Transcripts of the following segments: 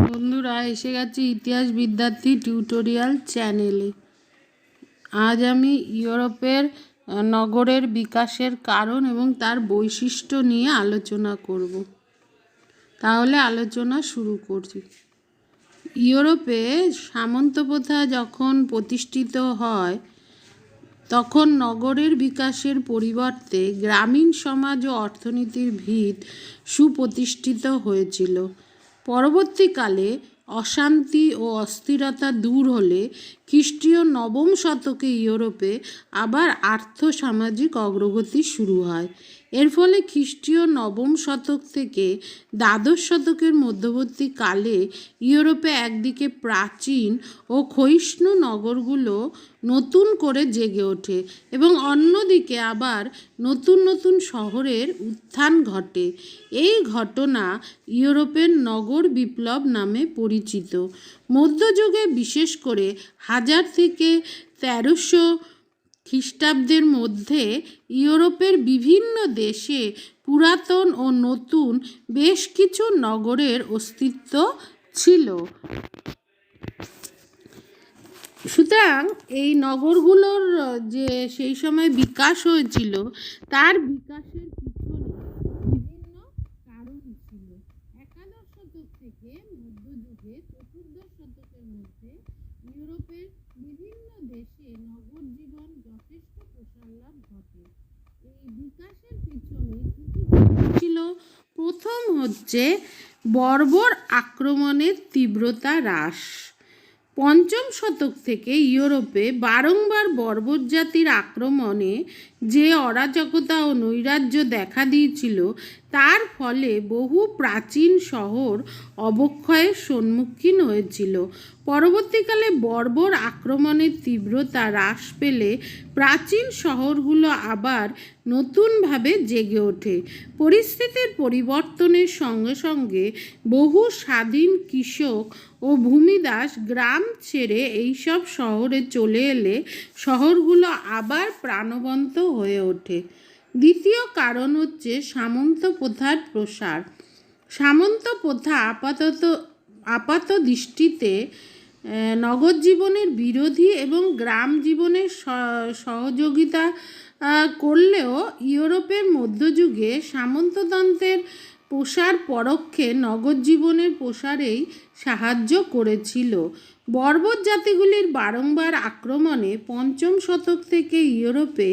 বন্ধুরা এসে গেছে ইতিহাস বিদ্যার্থী টিউটোরিয়াল চ্যানেলে। আজ আমি ইউরোপের নগরের বিকাশের কারণ এবং তার বৈশিষ্ট্য নিয়ে আলোচনা করব। তাহলে আলোচনা শুরু করছি। ইউরোপে সামন্ত প্রথা যখন প্রতিষ্ঠিত হয় তখন নগরের বিকাশের পরিবর্তে গ্রামীণ সমাজ ও অর্থনীতির ভিত সুপ্রতিষ্ঠিত হয়েছিল। পরবর্তীকালে অশান্তি ও অস্থিরতা দূর হলে খ্রিস্টীয় নবম শতকে ইউরোপে আবার আর্থসামাজিক অগ্রগতি শুরু হয়। এর ফলে খ্রিস্টীয় নবম শতক থেকে দ্বাদশ শতকের মধ্যবর্তী কালে ইউরোপে একদিকে প্রাচীন ও ক্ষয়িষ্ণু নগরগুলো নতুন করে জেগে ওঠে এবং অন্যদিকে আবার নতুন নতুন শহরের উত্থান ঘটে। এই ঘটনা ইউরোপের নগর বিপ্লব নামে পরিচিত। মধ্যযুগে বিশেষ করে 1000 থেকে 1300 খ্রিস্টাব্দের মধ্যে ইউরোপের বিভিন্ন দেশে পুরাতন ও নতুন বেশ কিছু নগরের অস্তিত্ব ছিল। সুতরাং এই নগরগুলোর যে সেই সময় বিকাশ হয়েছিল তার বিকাশের পিছনে বিভিন্ন কারণ ছিল। একাদশ শতক থেকে মধ্যযুগে চতুর্দশ শতকের মধ্যে ইউরোপের বিভিন্ন দেশে নগর জীবন যথেষ্ট প্রসার লাভ ঘটে। এই বিকাশের পিছনে কিছু ছিল। প্রথম হচ্ছে বর্বর আক্রমণের তীব্রতা হ্রাস। পঞ্চম শতক থেকে ইউরোপে বারংবার বর্বর জাতির আক্রমণে যে অরাজকতা ও নৈরাজ্য দেখা দিয়েছিল তার ফলে বহু প্রাচীন শহর অবক্ষয়ের সম্মুখীন হয়েছিল। পরবর্তীকালে বর্বর আক্রমণের তীব্রতা হ্রাস পেলে প্রাচীন শহরগুলো আবার নতুনভাবে জেগে ওঠে। পরিস্থিতির পরিবর্তনের সঙ্গে সঙ্গে বহু স্বাধীন কৃষক ও ভূমিদাস গ্রাম ছেড়ে এইসব শহরে চলে এলে শহরগুলো আবার প্রাণবন্ত হয়ে ওঠে। দ্বিতীয় কারণ হচ্ছে সামন্ত প্রথার প্রসার। সামন্ত প্রথা আপাত দৃষ্টিতে নগর জীবনের বিরোধী এবং গ্রাম জীবনের সহযোগিতা করলেও ইউরোপের মধ্যযুগে সামন্ততন্ত্রের প্রসার পরোক্ষে নগর জীবনের প্রসারেই সাহায্য করেছিল। বর্বর জাতিগুলির বারংবার আক্রমণে পঞ্চম শতক থেকে ইউরোপে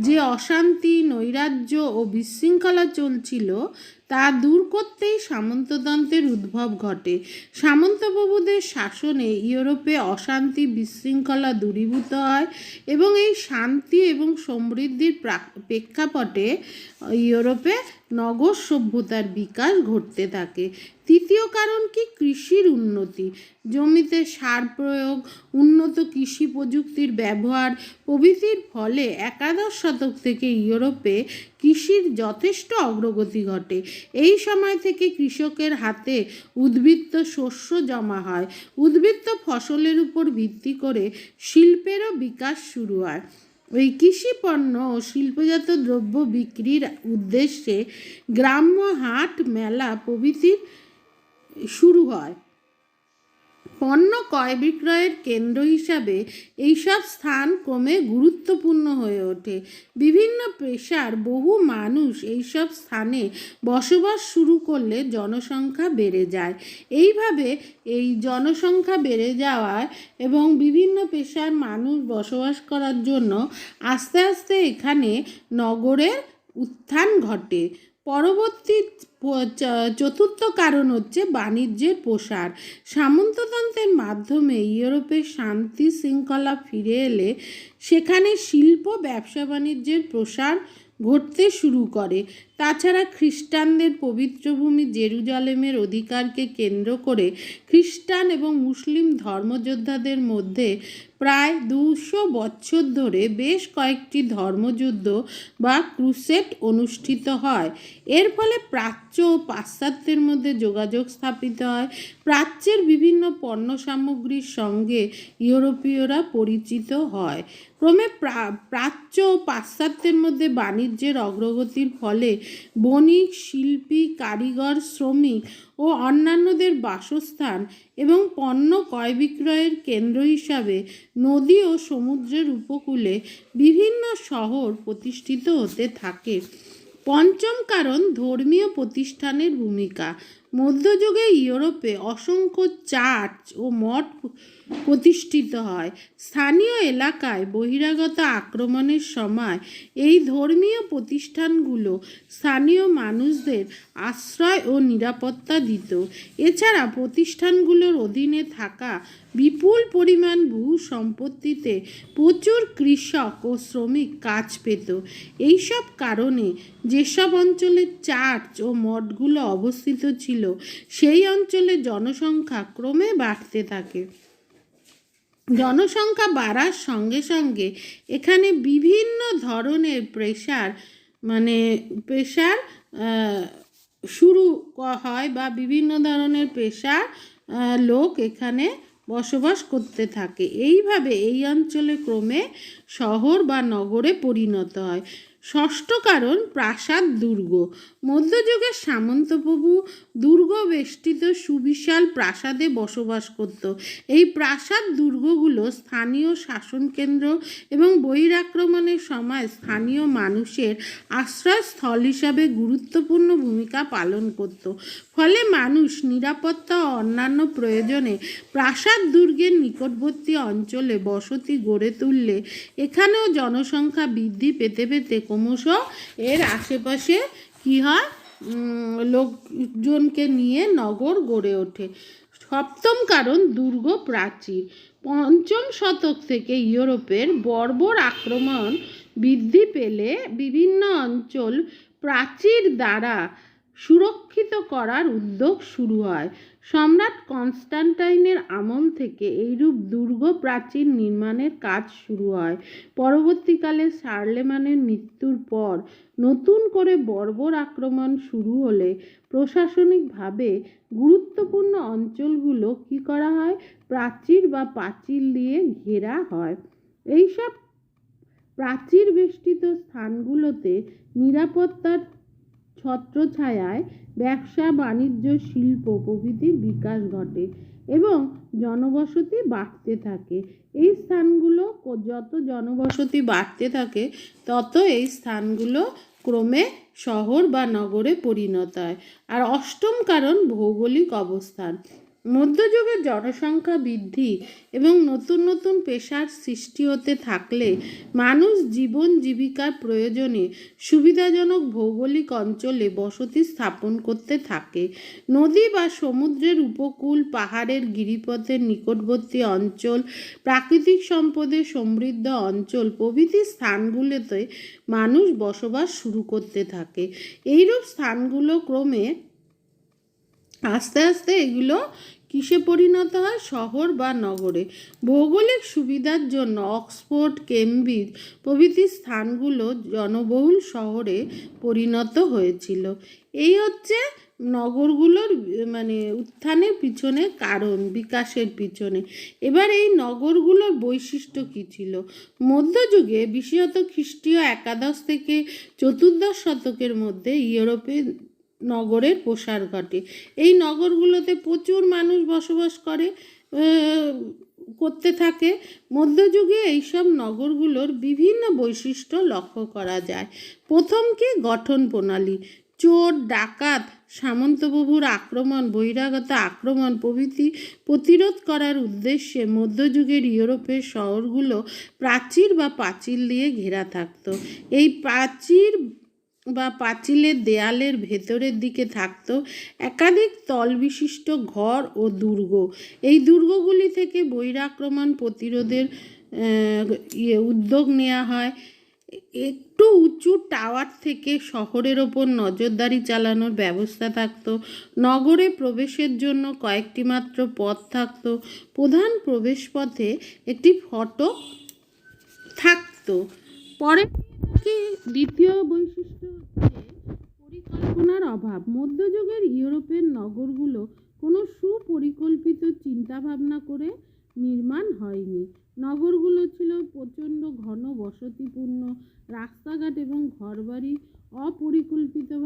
যে অশান্তি, নৈরাজ্য ও বিশৃঙ্খলা চলছিল তা দূর করতেই সামন্ততন্ত্রের উদ্ভব ঘটে। সামন্তপ্রভুদের শাসনে ইউরোপে অশান্তি, বিশৃঙ্খলা দূরীভূত হয় এবং এই শান্তি এবং সমৃদ্ধির প্রেক্ষাপটে ইউরোপে নগর সভ্যতার বিকাশ ঘটতে থাকে। তৃতীয় কারণ কি? কৃষির উন্নতি। জমিতে সার প্রয়োগ, উন্নত কৃষি প্রযুক্তির ব্যবহার প্রভৃতির ফলে একাদশ শতক থেকে ইউরোপে কৃষির যথেষ্ট অগ্রগতি ঘটে। এই সময় থেকে কৃষকের হাতে উদ্বৃত্ত শস্য জমা হয়। উদ্বৃত্ত ফসলের উপর ভিত্তি করে শিল্পেরও বিকাশ শুরু হয়। ওই কৃষি পণ্য ও শিল্পজাত দ্রব্য বিক্রির উদ্দেশ্যে গ্রাম্য হাট, মেলা প্রভৃতির শুরু হয়। পণ্য ক্রয় বিক্রয়ের কেন্দ্র হিসাবে এইসব স্থান ক্রমে গুরুত্বপূর্ণ হয়ে ওঠে। বিভিন্ন পেশার বহু মানুষ এইসব স্থানে বসবাস শুরু করলে জনসংখ্যা বেড়ে যায়। এইভাবে এই জনসংখ্যা বেড়ে যাওয়ায় এবং বিভিন্ন পেশার মানুষ বসবাস করার জন্য আস্তে আস্তে এখানে নগরের উত্থান ঘটে। পরবর্তী চতুর্থ কারণ হচ্ছে বাণিজ্যের প্রসার। সামন্ততন্ত্রের মাধ্যমে ইউরোপে শান্তি শৃঙ্খলা ফিরে এলে সেখানে শিল্প, ব্যবসা বাণিজ্যের প্রসার ঘটতে শুরু করে। তাছাড়া খ্রিস্টানদের পবিত্র ভূমি জেরুজালেমের অধিকারকে কেন্দ্র করে খ্রিস্টান এবং মুসলিম ধর্মযোদ্ধাদের মধ্যে প্রায় 200 বছর ধরে বেশ কয়েকটি ধর্মযুদ্ধ বা ক্রুসেড অনুষ্ঠিত হয়। এর ফলে প্রাচ্য ও পাশ্চাত্যের মধ্যে যোগাযোগ স্থাপিত হয়। প্রাচ্যের বিভিন্ন পণ্য সামগ্রীর সঙ্গে ইউরোপীয়রা পরিচিত হয়। ক্রমে প্রাচ্য ও পাশ্চাত্যের মধ্যে বাণিজ্যের অগ্রগতির ফলে বণিক, শিল্পী, কারিগর, শ্রমিক ও অন্যান্যদের বাসস্থান এবং পণ্য ক্রয় বিক্রয়ের কেন্দ্র হিসাবে নদী ও সমুদ্রের উপকূলে বিভিন্ন শহর প্রতিষ্ঠিত হতে থাকে। পঞ্চম কারণ, ধর্মীয় প্রতিষ্ঠানের ভূমিকা। মধ্যযুগে ইউরোপে অসংখ্য চার্চ ও মঠ প্রতিষ্ঠিত হয়। স্থানীয় এলাকায় বহিরাগত আক্রমণের সময় এই ধর্মীয় প্রতিষ্ঠানগুলো স্থানীয় মানুষদের আশ্রয় ও নিরাপত্তা দিত। এছাড়া প্রতিষ্ঠানগুলোর অধীনে থাকা বিপুল পরিমাণ ভূ সম্পত্তিতে প্রচুর কৃষক ও শ্রমিক কাজ পেত। এইসব কারণে যেসব অঞ্চলে চার্চ ও মঠগুলো অবস্থিত ছিল সেই অঞ্চলে জনসংখ্যা ক্রমে বাড়তে থাকে। জনসংখ্যা বাড়ার সঙ্গে সঙ্গে এখানে বিভিন্ন ধরনের পেশার শুরু হয় বা বিভিন্ন ধরনের পেশার লোক এখানে বসবাস করতে থাকে। এইভাবে এই অঞ্চলে ক্রমে শহর বা নগরে পরিণত হয়। ষষ্ঠ কারণ, প্রাসাদ দুর্গ। মধ্যযুগে সামন্তপ্রভু দুর্গ বেষ্টিত সুবিশাল প্রাসাদে বসবাস করত। এই প্রাসাদ দুর্গগুলো স্থানীয় শাসনকেন্দ্র এবং বহিরাক্রমণের সময় স্থানীয় মানুষের আশ্রয়স্থল হিসাবে গুরুত্বপূর্ণ ভূমিকা পালন করত। ফলে মানুষ নিরাপত্তা ও অন্যান্য প্রয়োজনে প্রাসাদ দুর্গের নিকটবর্তী অঞ্চলে বসতি গড়ে তুললে এখানেও জনসংখ্যা বৃদ্ধি পেতে পেতে ক্রমশ এর আশেপাশে কী হয়, লোকজনকে নিয়ে নগর গড়ে ওঠে। সপ্তম কারণ, দুর্গ প্রাচীর। পঞ্চম শতক থেকে ইউরোপের বর্বর আক্রমণ বৃদ্ধি পেলে বিভিন্ন অঞ্চল প্রাচীর দ্বারা সুরক্ষিত করার উদ্যোগ শুরু হয়। সম্রাট কনস্টান্টাইনের আমল থেকে এইরূপ দুর্গ প্রাচীর নির্মাণের কাজ শুরু হয়। পরবর্তীকালে শার্লেমানের মৃত্যুর পর নতুন করে বর্বর আক্রমণ শুরু হলে প্রশাসনিকভাবে গুরুত্বপূর্ণ অঞ্চলগুলো কী করা হয়, প্রাচীর বা পাঁচিল দিয়ে ঘেরা হয়। এইসব প্রাচীর বেষ্টিত স্থানগুলোতে নিরাপত্তার ছত্রছায়ায় ব্যবসা, বাণিজ্য, শিল্প প্রভৃতির বিকাশ ঘটে এবং জনবসতি বাড়তে থাকে। এই স্থানগুলো যত জনবসতি বাড়তে থাকে তত এই স্থানগুলো ক্রমে শহর বা নগরে পরিণত হয়। আর অষ্টম কারণ, ভৌগোলিক অবস্থান। মধ্যযুগে জনসংখ্যা বৃদ্ধি এবং নতুন নতুন পেশার সৃষ্টি হতে থাকলে মানুষ জীবন জীবিকার প্রয়োজনে সুবিধাজনক ভৌগোলিক অঞ্চলে বসতি স্থাপন করতে থাকে। নদী বা সমুদ্রের উপকূল, পাহাড়ের গিরিপথের নিকটবর্তী অঞ্চল, প্রাকৃতিক সম্পদে সমৃদ্ধ অঞ্চল প্রভৃতি স্থানগুলোতে মানুষ বসবাস শুরু করতে থাকে। এইরূপ স্থানগুলো ক্রমে আস্তে আস্তে এগুলো কিসে পরিণত হয়, শহর বা নগরে। ভৌগোলিক সুবিধার জন্য অক্সফোর্ড, কেমব্রিজ প্রভৃতি স্থানগুলো জনবহুল শহরে পরিণত হয়েছিল। এই হচ্ছে নগরগুলোর উত্থানের পিছনে কারণ, বিকাশের পিছনে। এবার এই নগরগুলোর বৈশিষ্ট্য কী ছিল? মধ্যযুগে বিশেষত খ্রিস্টীয় একাদশ থেকে চতুর্দশ শতকের মধ্যে ইউরোপে নগরের প্রসার ঘটে। এই নগরগুলোতে প্রচুর মানুষ বসবাস করতে থাকে। মধ্যযুগে এইসব নগরগুলোর বিভিন্ন বৈশিষ্ট্য লক্ষ্য করা যায়। প্রথম কি, গঠন প্রণালী। চোর, ডাকাত, সামন্তপ্রভুর আক্রমণ, বহিরাগত আক্রমণ প্রভৃতি প্রতিরোধ করার উদ্দেশ্যে মধ্যযুগের ইউরোপের শহরগুলো প্রাচীর বা পাঁচিল দিয়ে ঘেরা থাকত। এই প্রাচীর বা পাঁচিলের দেয়ালের ভেতরের দিকে থাকত একাধিক তল বিশিষ্ট ঘর ও দুর্গ। এই দুর্গগুলি থেকে বহিরাক্রমণ প্রতিরোধের উদ্যোগ নেওয়া হয়। একটু উঁচু টাওয়ার থেকে শহরের ওপর নজরদারি চালানোর ব্যবস্থা থাকত। নগরে প্রবেশের জন্য কয়েকটি মাত্র পথ থাকত। প্রধান প্রবেশপথে একটি ফটক থাকত। পরে দ্বিতীয় বৈশিষ্ট্য হচ্ছে পরিকল্পনার অভাব। মধ্যযুগের ইউরোপের নগরগুলো কোনো সুপরিকল্পিত চিন্তাভাবনা করে নির্মাণ হয়নি। নগরগুলো ছিল প্রচণ্ড ঘন বসতিপূর্ণ। রাস্তাঘাট এবং ঘরবাড়ি অপরিকল্পিতভাবে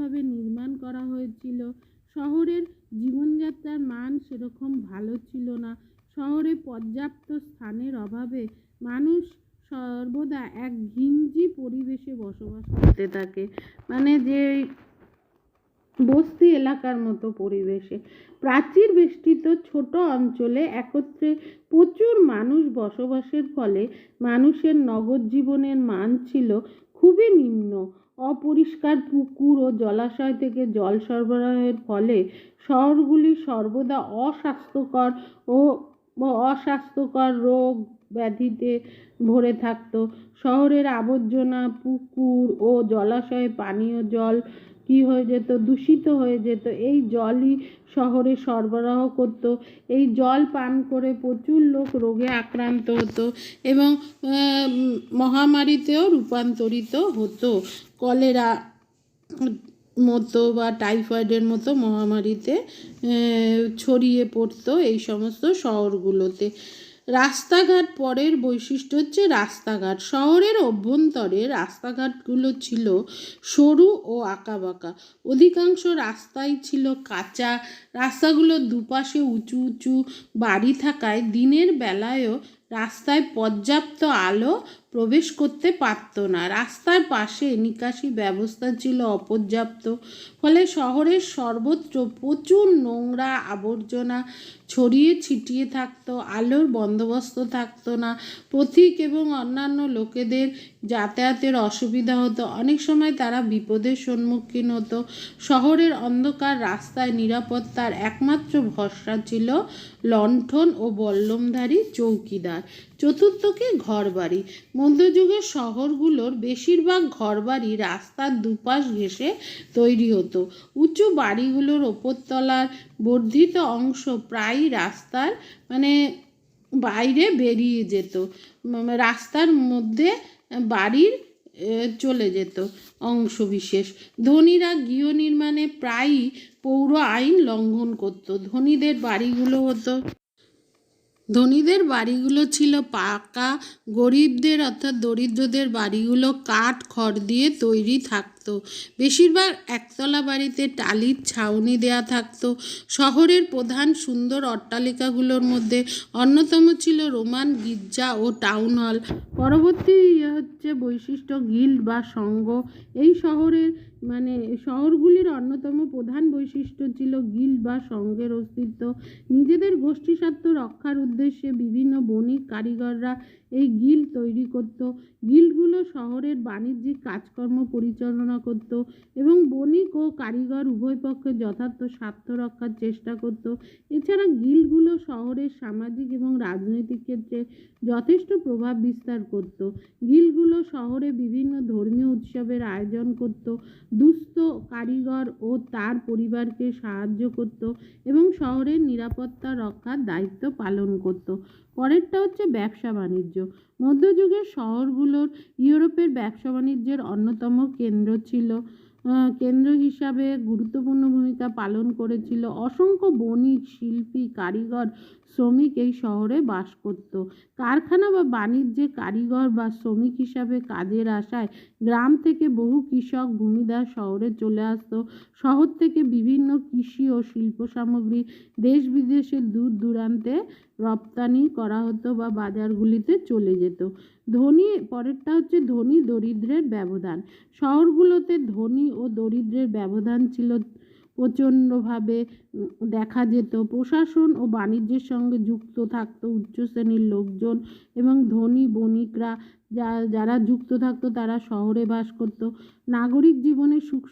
সেরকম ভালো ছিল না। শহরে পর্যাপ্ত স্থানের অভাবে মানুষ সর্বদা এক ঘিঞ্জি পরিবেশে বসবাস করতে থাকে, মানে যে বস্তি এলাকার মতো পরিবেশে। প্রাচীর বেষ্টিত ছোট অঞ্চলে একত্রে প্রচুর মানুষ বসবাসের ফলে মানুষের নগর জীবনের মান ছিল খুবই নিম্ন। অপরিষ্কার পুকুর ও জলাশয় থেকে জল সরবরাহের ফলে শহরগুলি সর্বদা অস্বাস্থ্যকর রোগ ব্যাধিতে ভরে থাকত। শহরের আবর্জনা, পুকুর ও জলাশয়ে পানীয় জল কি হয়ে যেত, দূষিত হয়ে যেত। এই জলই শহরে সরবরাহ করত। এই জল পান করে প্রচুর লোক রোগে আক্রান্ত হতো এবং মহামারীতেও রূপান্তরিত হতো। কলেরা মতো বা টাইফয়েডের মতো মহামারীতে ছড়িয়ে পড়তো এই সমস্ত শহরগুলোতে। রাস্তাঘাট পরের বৈশিষ্ট্য হচ্ছে রাস্তাঘাট। শহরের অভ্যন্তরে রাস্তাঘাটগুলো ছিল সরু ও আঁকাবাঁকা। অধিকাংশ রাস্তাই ছিল কাঁচা। রাস্তাগুলোর দুপাশে উঁচু উঁচু বাড়ি থাকায় দিনের বেলায়ও রাস্তায় পর্যাপ্ত আলো প্রবেশ করতে পারত না। রাস্তার পাশে নিকাশি ব্যবস্থা ছিল অপর্যাপ্ত, ফলে শহরের সর্বত্র প্রচুর নোংরা আবর্জনা ছড়িয়ে ছিটিয়ে থাকতো। আলোর বন্দোবস্ত থাকতো না। পথিক এবং অন্যান্য লোকেদের যাতায়াতের অসুবিধা হতো। অনেক সময় তারা বিপদের সম্মুখীন হতো। শহরের অন্ধকার রাস্তায় নিরাপত্তার একমাত্র ভরসা ছিল লণ্ঠন ও বল্লমধারী চৌকিদার। চতুর্থ কি, ঘরবাড়ি। মধ্যযুগের শহরগুলোর বেশিরভাগ ঘরবাড়ি রাস্তার দুপাশ ঘেঁষে তৈরি হতো। উঁচু বাড়িগুলোর ওপরতলার বর্ধিত অংশ প্রায়ই রাস্তার বাইরে বেরিয়ে যেত, রাস্তার মধ্যে বাড়ির চলে যেত অংশ বিশেষ। ধনীরা গৃহ নির্মাণে প্রায়ই পৌর আইন লঙ্ঘন করত। ধনীদের বাড়িগুলো ছিল পাকা, গরিবদের অর্থাৎ দরিদ্রদের বাড়িগুলো কাঠ খড় দিয়ে তৈরি থাকতো। বেশিরভাগ একতলা বাড়িতে টালির ছাউনি দেয়া থাকতো। শহরের প্রধান সুন্দর অট্টালিকাগুলোর মধ্যে অন্যতম ছিল রোমান গির্জা ও টাউন হল। পরবর্তী বৈশিষ্ট্য গিল্ড বা সংঘ। এই শহরগুলির অন্যতম প্রধান বৈশিষ্ট্য ছিল গিল্ড বা সংঘের অস্তিত্ব। নিজেদের গোষ্ঠী স্বার্থ রক্ষার উদ্দেশ্যে বিভিন্ন বণিক কারিগররা এই গিল্ড তৈরি করত। গিল্ডগুলো শহরের বাণিজ্যিক কাজকর্ম পরিচালনা করত এবং বণিক ও কারিগর উভয় পক্ষের যথার্থ স্বার্থ রক্ষার চেষ্টা করত। এছাড়া গিল্ডগুলো শহরের সামাজিক এবং রাজনৈতিক ক্ষেত্রে যথেষ্ট প্রভাব বিস্তার করত। গিল্ডগুলো শহরে বিভিন্ন ধর্মীয় উৎসবের আয়োজন করত, দুস্থ কারিগর ও তার পরিবারকে সাহায্য করত এবং শহরের নিরাপত্তা রক্ষার দায়িত্ব পালন করত। পরেরটা হচ্ছে ব্যবসা বাণিজ্য। মধ্যযুগের শহরগুলোর ইউরোপের ব্যবসা বাণিজ্যের অন্যতম কেন্দ্র হিসাবে গুরুত্বপূর্ণ ভূমিকা পালন করেছিল। অসংখ্য বণিক, শিল্পী, কারিগর, শ্রমিক এই শহরে বাস করত। কারখানা বা বাণিজ্যে কারিগর বা শ্রমিক হিসাবে কাজের আশায় গ্রাম থেকে বহু কৃষক ভূমিদার শহরে চলে আসত। শহর থেকে বিভিন্ন কৃষি ও শিল্প সামগ্রী দেশ বিদেশে দূর দূরান্তে রপ্তানি করা হতো বা বাজারগুলিতে চলে যেত। পরেরটা হচ্ছে ধনী দরিদ্রের ব্যবধান। শহরগুলোতে ধনী ও দরিদ্রের ব্যবধান ছিল প্রচণ্ডভাবে দেখা যেত। প্রশাসন ও বাণিজ্যের সঙ্গে যুক্ত থাকতো উচ্চ শ্রেণীর লোকজন এবং ধনী বণিকরা যারা যুক্ত থাকতো তারা শহরে বাস করত। নাগরিক জীবনে সুখ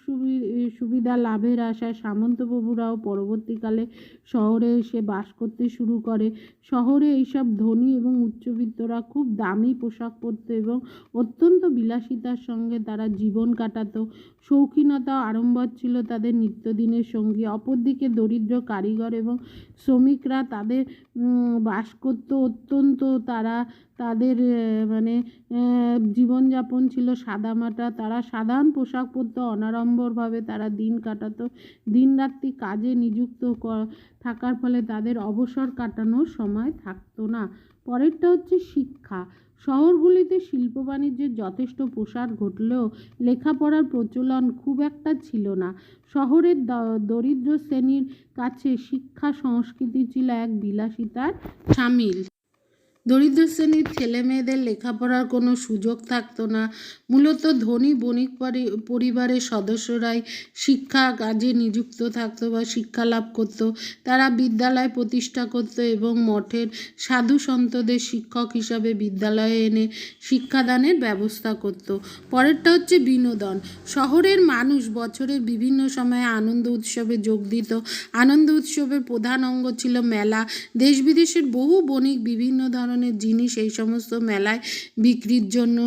সুবিধা লাভের আশায় সামন্তপ্রভুরাও পরবর্তীকালে শহরে এসে বাস করতে শুরু করে। শহরে এইসব ধনী এবং উচ্চবিত্তরা খুব দামি পোশাক পরত এবং অত্যন্ত বিলাসিতার সঙ্গে তারা জীবন কাটাতো। শৌখিনতা আড়ম্বর ছিল তাদের নিত্যদিনের সঙ্গী। অপরদিকে দরিদ্র কারিগর এবং শ্রমিকরা তাদের বাস করত অত্যন্ত তাদের জীবনযাপন ছিল সাদামাটা। তারা সাধারণ পোশাক পরতো, অনাড়ম্বরভাবে তারা দিন কাটাতো। দিনরাত্রি কাজে নিযুক্ত থাকার ফলে তাদের অবসর কাটানোর সময় থাকতো না। পরেরটা হচ্ছে শিক্ষা। শহরগুলিতে শিল্প বাণিজ্যের যথেষ্ট প্রসার ঘটলেও লেখাপড়ার প্রচলন খুব একটা ছিল না। শহরের দরিদ্র শ্রেণীর কাছে শিক্ষা সংস্কৃতি ছিল এক বিলাসিতার সামিল। দরিদ্র শ্রেণীর ছেলেমেয়েদের লেখাপড়ার কোনো সুযোগ থাকতো না। মূলত ধনী বণিক পরিবারের সদস্যরাই শিক্ষা কাজে নিযুক্ত থাকতো বা শিক্ষা লাভ করত। তারা বিদ্যালয় প্রতিষ্ঠা করত এবং মঠের সাধু সন্তদের শিক্ষক হিসাবে বিদ্যালয়ে এনে শিক্ষাদানের ব্যবস্থা করত। পরেরটা হচ্ছে বিনোদন। শহরের মানুষ বছরের বিভিন্ন সময়ে আনন্দ উৎসবে যোগ দিত। আনন্দ উৎসবের প্রধান অঙ্গ ছিল মেলা। দেশ বিদেশের বহু বণিক বিভিন্ন ধরনের জিনিস এই সমস্ত মেলায় বিক্রির জন্য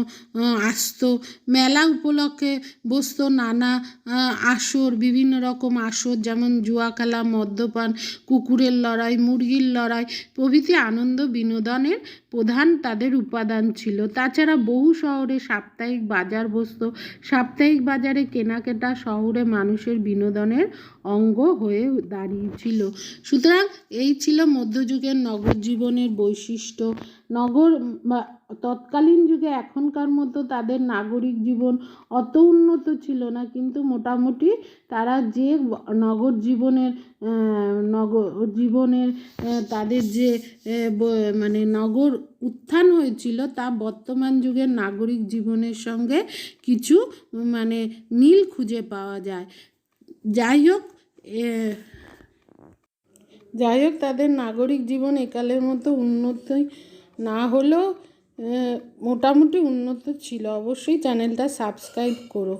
আসতো। মেলা উপলক্ষে বসতো নানা আসর, বিভিন্ন রকম আসর, যেমন জুয়া খেলা, মদ্যপান, কুকুরের লড়াই, মুরগির লড়াই প্রভৃতি আনন্দ বিনোদনের প্রধান তাদের উপাদান ছিল। তাছাড়া বহু শহরে সাপ্তাহিক বাজার বসতো। সাপ্তাহিক বাজারে কেনাকাটা শহরে মানুষের বিনোদনের অঙ্গ হয়ে দাঁড়িয়েছিল। সুতরাং এই ছিল মধ্যযুগের নগর জীবনের বৈশিষ্ট্য। নগর তৎকালীন যুগে এখনকার মতো তাদের নাগরিক জীবন অত উন্নত ছিল না, কিন্তু মোটামুটি তারা যে নগর জীবনের তাদের যে মানে নগর উত্থান হয়েছিল তা বর্তমান যুগের নাগরিক জীবনের সঙ্গে কিছু মানে মিল খুঁজে পাওয়া যায়। যাই হোক তাদের নাগরিক জীবন একালের মতো উন্নত না হলেও মোটামুটি উন্নত ছিল। অবশ্যই চ্যানেলটা সাবস্ক্রাইব করো।